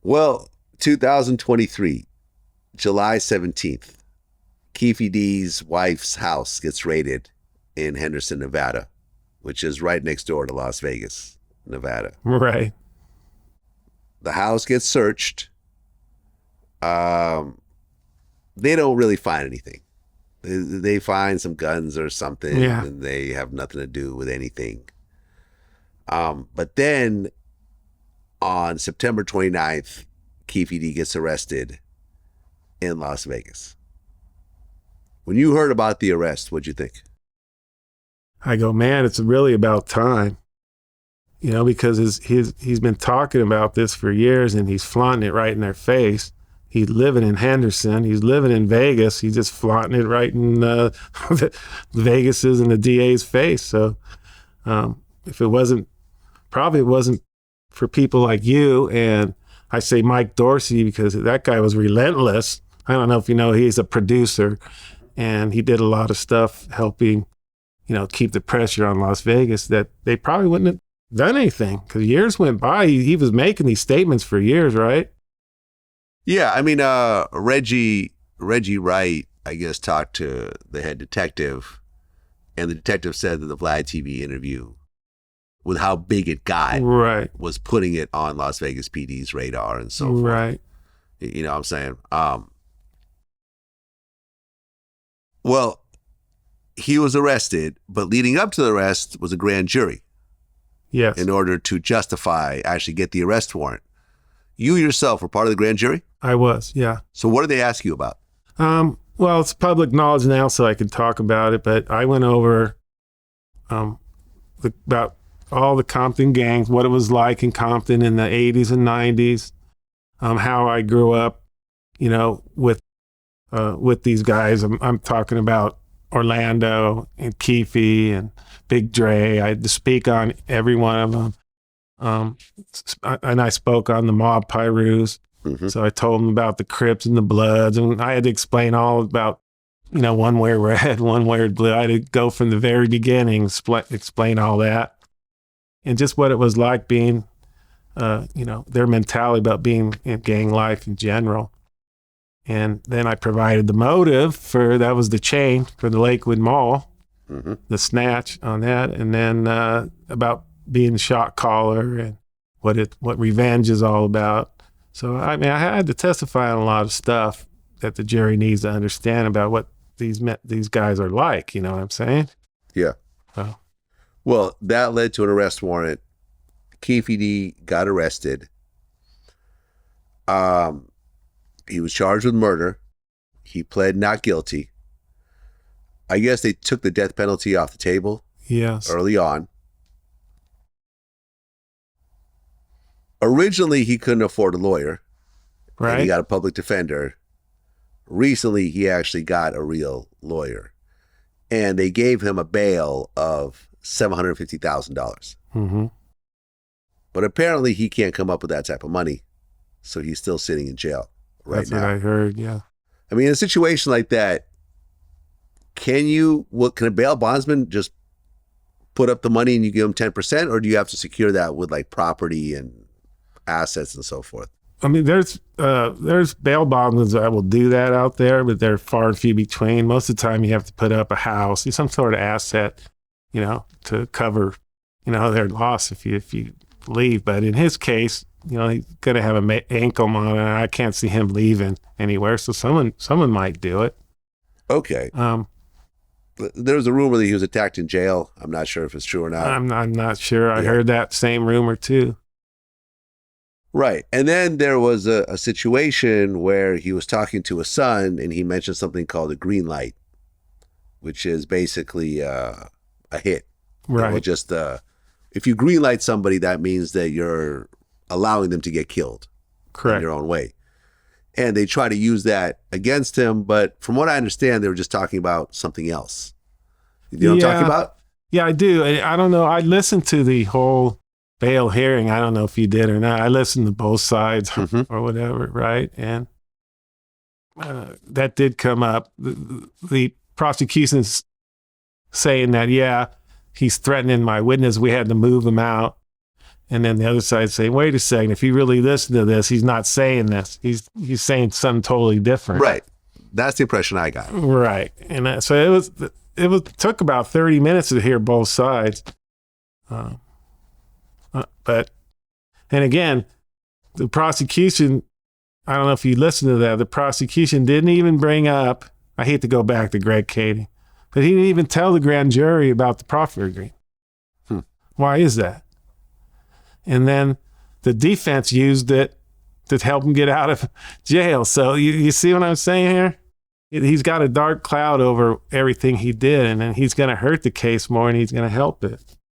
Well, 2023, July 17th, Keefe D's wife's house gets raided in Henderson, Nevada, which is right next door to Las Vegas, Nevada. Right. The house gets searched. They don't really find anything. They find some guns or something, and they have nothing to do with anything. But then on September 29th, Keefe D gets arrested in Las Vegas. When you heard about the arrest, what'd you think? I go, man, it's really about time. You know, because he's been talking about this for years and he's flaunting it right in their face. He's living in Henderson. He's living in Vegas. He's just flaunting it right in Vegas's and the DA's face. So if it wasn't for people like you, and I say Mike Dorsey because that guy was relentless. I don't know if you know, he's a producer and he did a lot of stuff helping, keep the pressure on Las Vegas, that they probably wouldn't have done anything because years went by. He was making these statements for years, right? Yeah, I mean, Reggie Wright, I guess, talked to the head detective, and the detective said that the Vlad TV interview, with how big it got, was putting it on Las Vegas PD's radar and so forth. Right. You know what I'm saying? Well, he was arrested, but leading up to the arrest was a grand jury. Yes. In order to actually get the arrest warrant. You yourself were part of the grand jury? I was, yeah. So what did they ask you about? Well, it's public knowledge now, so I can talk about it, but I went over about all the Compton gangs, what it was like in Compton in the 80s and 90s, how I grew up, with these guys. I'm talking about Orlando and Keefe and Big Dre. I had to speak on every one of them. And I spoke on the mob Pyrus. Mm-hmm. So I told them about the Crips and the Bloods, and I had to explain all about, one wear red, one wear blue. I had to go from the very beginning, explain all that, and just what it was like being, their mentality about being in gang life in general. And then I provided the motive that was the chain for the Lakewood Mall, mm-hmm. the snatch on that, and then about being the shot caller and what revenge is all about. So, I mean, I had to testify on a lot of stuff that the jury needs to understand about what these guys are like, you know what I'm saying? Yeah. So. Well, that led to an arrest warrant. Keefe D got arrested. He was charged with murder. He pled not guilty. I guess they took the death penalty off the table. Yes. Early on. Originally, he couldn't afford a lawyer. Right. And he got a public defender. Recently, he actually got a real lawyer. And they gave him a bail of $750,000. Mm-hmm. But apparently, he can't come up with that type of money. So he's still sitting in jail right That's now. What I heard, yeah. I mean, in a situation like that, can a bail bondsman just put up the money and you give him 10%? Or do you have to secure that with like property and assets and so forth? I mean, there's bail bondsmen that will do that out there, but they're far and few between. Most of the time you have to put up a house, some sort of asset, to cover, their loss if you leave. But in his case, he's going to have an ankle monitor, and I can't see him leaving anywhere. So someone might do it. Okay. There was a rumor that he was attacked in jail. I'm not sure if it's true or not. I'm not sure. I heard that same rumor too. Right. And then there was a situation where he was talking to a son and he mentioned something called a green light, which is basically a hit. Right. Just if you green light somebody, that means that you're allowing them to get killed. Correct. In your own way. And they try to use that against him. But from what I understand, they were just talking about something else. You know what I'm talking about? Yeah, I do. I don't know. I listened to the whole bail hearing. I don't know if you did or not. I listened to both sides mm-hmm. or whatever, right? And that did come up. The prosecution's saying that, he's threatening my witness. We had to move him out. And then the other side saying, wait a second, if you really listen to this, he's not saying this. He's saying something totally different. Right. That's the impression I got. Right. And so it took about 30 minutes to hear both sides. But again, the prosecution, I don't know if you listened to that, the prosecution didn't even bring up, I hate to go back to Greg Cady, but he didn't even tell the grand jury about the proffer agreement. Why is that? And then the defense used it to help him get out of jail. So you see what I'm saying here? He's got a dark cloud over everything he did, and then he's going to hurt the case more, and he's going to help it.